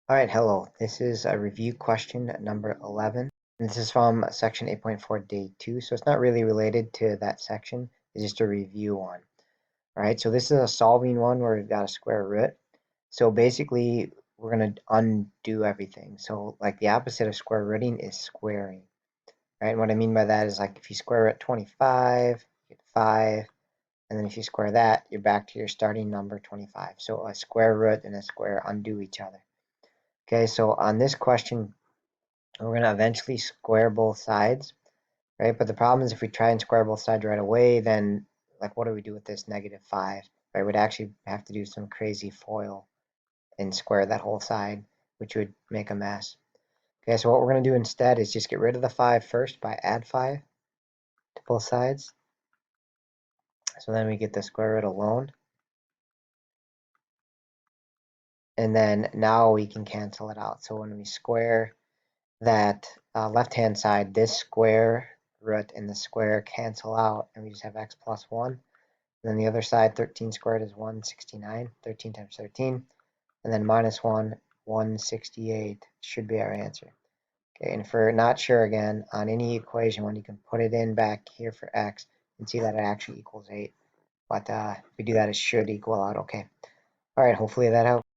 All right, hello. This is a review question number 11. And this is from section 8.4 day 2. So it's not really related to that section. It's just a review one. All right, so this is a solving one where we've got a square root. So basically, we're going to undo everything. So like the opposite of square rooting is squaring. Right, and what I mean by that is like if you square root 25, you get 5. And then if you square that, you're back to your starting number 25. So a square root and a square undo each other. Okay, so on this question, we're going to eventually square both sides, right? But the problem is if we try and square both sides right away, then like what do we do with this -5, right? We'd actually have to do some crazy FOIL and square that whole side, which would make a mess. Okay, so what we're going to do instead is just get rid of the 5 first by add 5 to both sides. So then we get the square root alone. And then now we can cancel it out. So when we square that left-hand side, this square root and the square cancel out, and we just have x plus 1. And then the other side, 13 squared is 169, 13 times 13. And then minus 1, 168 should be our answer. Okay, and if we're not sure again, on any equation one, you can put it in back here for x and see that it actually equals 8. But if we do that, it should equal out okay. All right, hopefully that helps.